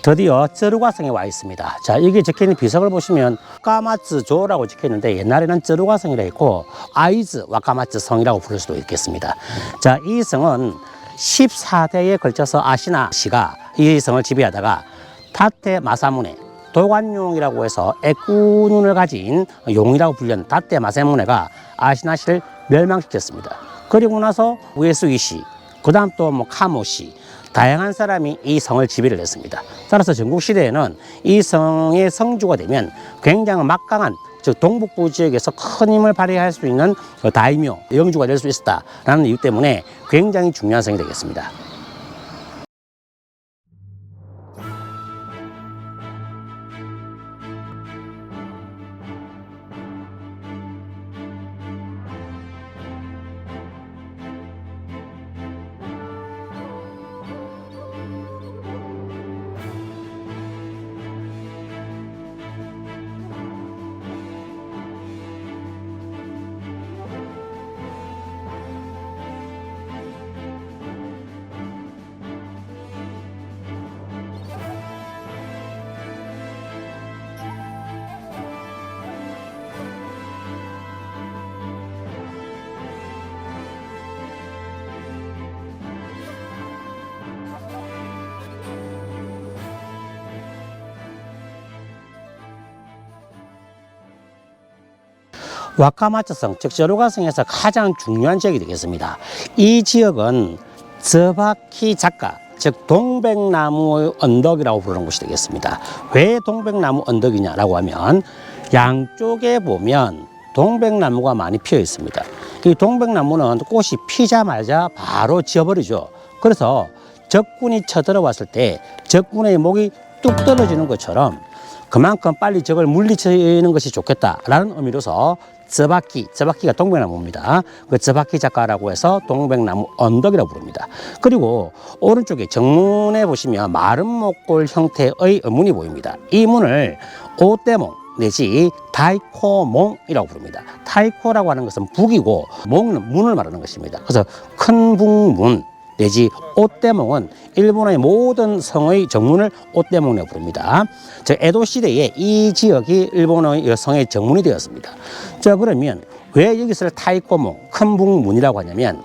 드디어 쩌루가성에 와 있습니다. 자, 여기 적혀있는 비석을 보시면 와카마츠조라고 적혀있는데 옛날에는 쩌루가성이라 했고 아이즈 와카마츠 성이라고 부를 수도 있겠습니다. 자, 이 성은 14대에 걸쳐서 아시나 씨가 이 성을 지배하다가 다테 마사무네 도관용이라고 해서 애꾸눈을 가진 용이라고 불리는 다테 마사무네가 아시나 씨를 멸망시켰습니다. 그리고 나서 우에스기 씨, 그 다음 또 카모 씨, 다양한 사람이 이 성을 지배를 했습니다. 따라서 전국시대에는 이 성의 성주가 되면 굉장히 막강한, 즉 동북부 지역에서 큰 힘을 발휘할 수 있는 다이묘, 영주가 될 수 있었다라는 이유 때문에 굉장히 중요한 성이 되겠습니다. 와카마츠성, 즉 쩌루가성에서 가장 중요한 지역이 되겠습니다. 이 지역은 쯔바키 작가, 즉 동백나무 언덕이라고 부르는 곳이 되겠습니다. 왜 동백나무 언덕이냐라고 하면 양쪽에 보면 동백나무가 많이 피어 있습니다. 이 동백나무는 꽃이 피자마자 바로 지어버리죠. 그래서 적군이 쳐들어왔을 때 적군의 목이 뚝 떨어지는 것처럼 그만큼 빨리 적을 물리치는 것이 좋겠다라는 의미로서 쯔바키가 동백나무입니다. 그 쯔바키 작가라고 해서 동백나무 언덕이라고 부릅니다. 그리고 오른쪽에 정문에 보시면 마른 목골 형태의 문이 보입니다. 이 문을 오떼몽 내지 다이코몽이라고 부릅니다. 타이코라고 하는 것은 북이고 몽은 문을 말하는 것입니다. 그래서 큰 북문 내지 오떼몽은 일본의 모든 성의 정문을 오떼몽이라고 부릅니다. 즉 에도 시대에 이 지역이 일본의 성의 정문이 되었습니다. 자, 그러면 왜 여기서 타이코몽, 큰 북문이라고 하냐면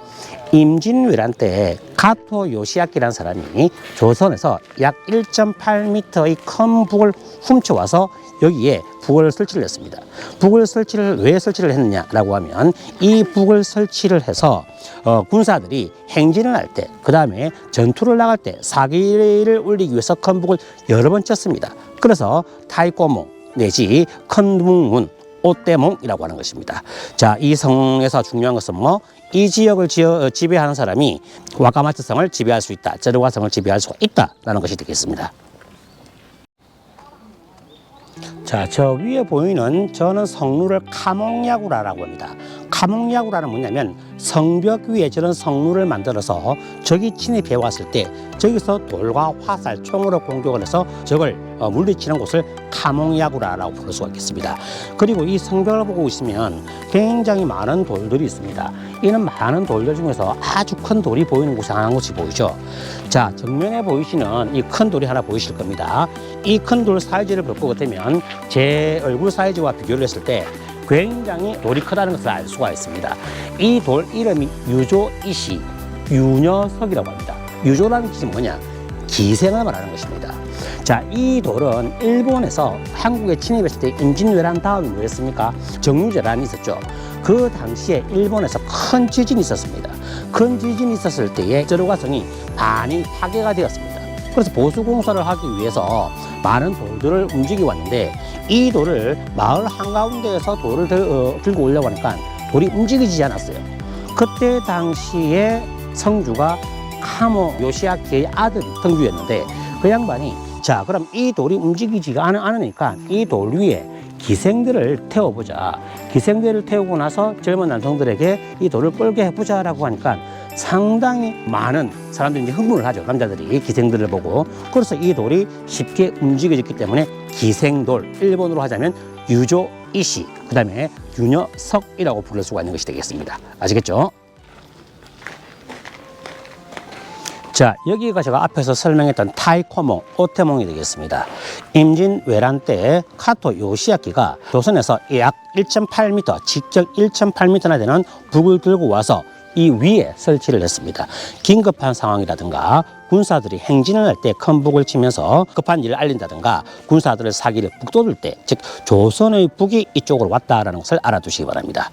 임진왜란 때 가토 요시야키라는 사람이 조선에서 약 1.8m의 큰 북을 훔쳐와서 여기에 북을 설치를 했습니다. 북을 왜 설치를 했느냐라고 하면 이 북을 설치를 해서 군사들이 행진을 할 때, 그 다음에 전투를 나갈 때 사기를 올리기 위해서 큰 북을 여러 번 쳤습니다. 그래서 타이코몽 내지 큰 북문, 오떼몽이라고 하는 것입니다. 자, 이 성에서 중요한 것은 이 지역을 지배하는 사람이 와카마츠성을 지배할 수 있다, 쩌루가성을 지배할 수 있다라는 것이 되겠습니다. 자, 저 위에 보이는 저는 성루를 카몽야구라라고 합니다. 카몽야구라는 뭐냐면 성벽 위에 저런 성루를 만들어서 적이 침입해 왔을 때 저기서 돌과 화살, 총으로 공격을 해서 적을 물리치는 곳을 카몽야구라라고 부를 수가 있겠습니다. 그리고 이 성벽을 보고 있으면 굉장히 많은 돌들이 있습니다. 이는 많은 돌들 중에서 아주 큰 돌이 보이는 곳이 한 곳이 보이죠. 자, 정면에 보이시는 이 큰 돌이 하나 보이실 겁니다. 이 큰 돌 사이즈를 볼 것 같으면 제 얼굴 사이즈와 비교를 했을 때 굉장히 돌이 크다는 것을 알 수가 있습니다. 이 돌 이름이 유조이시, 유녀석이라고 합니다. 유조라는 뜻이 뭐냐? 기생을 말하는 것입니다. 자, 이 돌은 일본에서 한국에 침입했을 때 임진왜란 다음에 뭐였습니까? 정유재란이 있었죠. 그 당시에 일본에서 큰 지진이 있었습니다. 큰 지진이 있었을 때에 쩌루가성이 많이 파괴가 되었습니다. 그래서 보수공사를 하기 위해서 많은 돌들을 움직여 왔는데 이 돌을 마을 한가운데에서 돌을 들고 오려고 하니까 돌이 움직이지 않았어요. 그때 당시에 성주가 카모 요시야키의 아들이 성주였는데 그 양반이 자, 그럼 이 돌이 움직이지가 않으니까 이 돌 위에 기생들을 태워보자. 기생들을 태우고 나서 젊은 남성들에게 이 돌을 끌게 해보자라고 하니까 상당히 많은 사람들이 이제 흥분을 하죠. 남자들이 기생들을 보고. 그래서 이 돌이 쉽게 움직여졌기 때문에 기생돌, 일본어로 하자면 유조이시, 그 다음에 유녀석이라고 부를 수가 있는 것이 되겠습니다. 아시겠죠? 자, 여기가 제가 앞에서 설명했던 타이코몽, 오테몽이 되겠습니다. 임진 외란 때 카토 요시야키가 조선에서 약 1.8m, 직경 1.8m나 되는 북을 들고 와서 이 위에 설치를 했습니다. 긴급한 상황이라든가 군사들이 행진을 할 때 큰 북을 치면서 급한 일을 알린다든가 군사들을 사기를 북돋을 때, 즉 조선의 북이 이쪽으로 왔다라는 것을 알아두시기 바랍니다.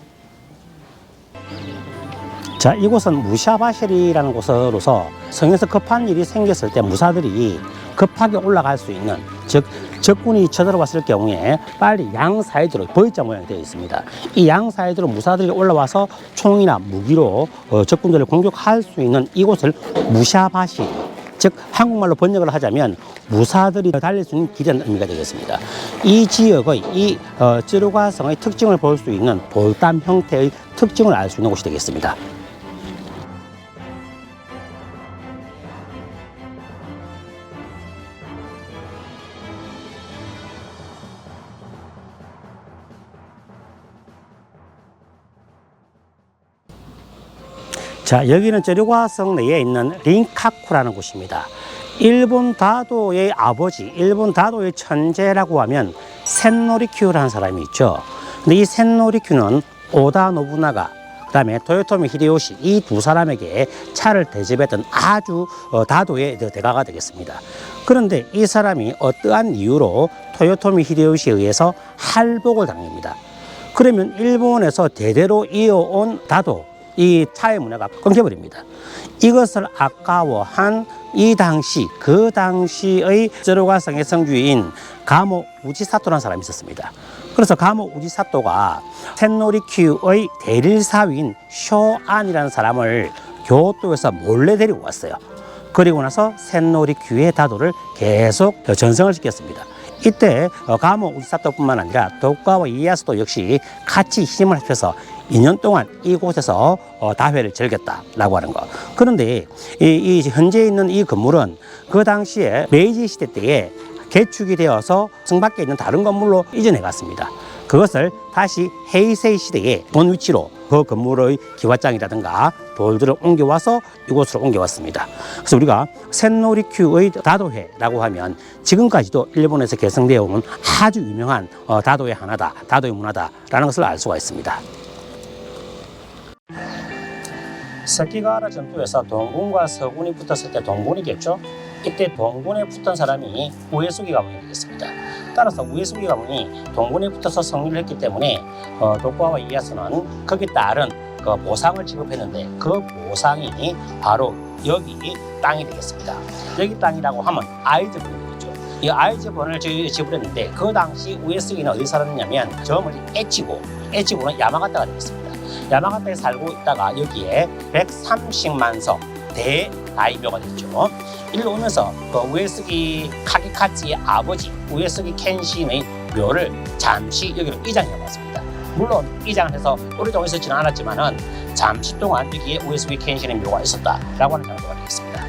자, 이곳은 무샤바실이라는 곳으로서 성에서 급한 일이 생겼을 때 무사들이 급하게 올라갈 수 있는, 즉 적군이 쳐들어왔을 경우에 빨리 양 사이드로 V자 모양이 되어 있습니다. 이 양 사이드로 무사들이 올라와서 총이나 무기로 적군들을 공격할 수 있는 이곳을 무샤바실, 즉 한국말로 번역을 하자면 무사들이 달릴 수 있는 길이라는 의미가 되겠습니다. 이 지역의 이 쯔루가성의 특징을 볼 수 있는 돌담 형태의 특징을 알 수 있는 곳이 되겠습니다. 자, 여기는 쯔루가성 내에 있는 린카쿠라는 곳입니다. 일본 다도의 아버지, 일본 다도의 천재라고 하면 센노리큐라는 사람이 있죠. 근데 이 센노리큐는 오다 노부나가, 그다음에 토요토미 히데요시, 이 두 사람에게 차를 대접했던 아주 다도의 대가가 되겠습니다. 그런데 이 사람이 어떠한 이유로 토요토미 히데요시에 의해서 할복을 당합니다. 그러면 일본에서 대대로 이어온 다도, 이 차의 문화가 끊겨버립니다. 이것을 아까워한 이 당시, 그 당시의 쯔루가성의 성주인 가모 우지사토라는 사람이 있었습니다. 그래서 가모 우지사토가 센노리큐의 대릴사위인 쇼안이라는 사람을 교토에서 몰래 데리고 왔어요. 그리고 나서 센노리큐의 다도를 계속 전승을 시켰습니다. 이때 가모 우지사토뿐만 아니라 도쿠가와 이에야스도 역시 같이 힘을 합쳐서 2년 동안 이곳에서 다회를 즐겼다라고 하는 거. 그런데 이 현재 있는 이 건물은 그 당시에 메이지 시대 때에 개축이 되어서 성 밖에 있는 다른 건물로 이전해 갔습니다. 그것을 다시 헤이세이 시대에 본 위치로 그 건물의 기와장이라든가 돌들을 옮겨와서 이곳으로 옮겨왔습니다. 그래서 우리가 센노리큐의 다도회라고 하면 지금까지도 일본에서 계승되어 온 아주 유명한 다도의 하나다, 다도의 문화다라는 것을 알 수가 있습니다. 스키가와라 전투에서 동군과 서군이 붙었을 때 동군이겠죠. 이때 동군에 붙은 사람이 우에수기 가문이 되겠습니다. 따라서 우에수기 가문이 동군에 붙어서 승리를 했기 때문에 도쿠가와 이에야스는 거기에 따른 그 보상을 지급했는데 그 보상이 바로 여기 땅이 되겠습니다. 여기 땅이라고 하면 아이즈본이겠죠. 이 아이즈본을 지불했는데 그 당시 우에수기는 어디 살았느냐면 저 멀리 에치고는 야마가타가 되겠습니다. 야마가타에 살고 있다가 여기에 130만 석 대다이묘가 됐죠. 일로 오면서 그 우에스기 카기카치의 아버지 우에스기 켄신의 묘를 잠시 여기로 이장해 왔습니다. 물론 이장을 해서 오랫동안 있었지는 않았지만은 잠시 동안 여기에 우에스기 켄신의 묘가 있었다라고 하는 정도가 되겠습니다.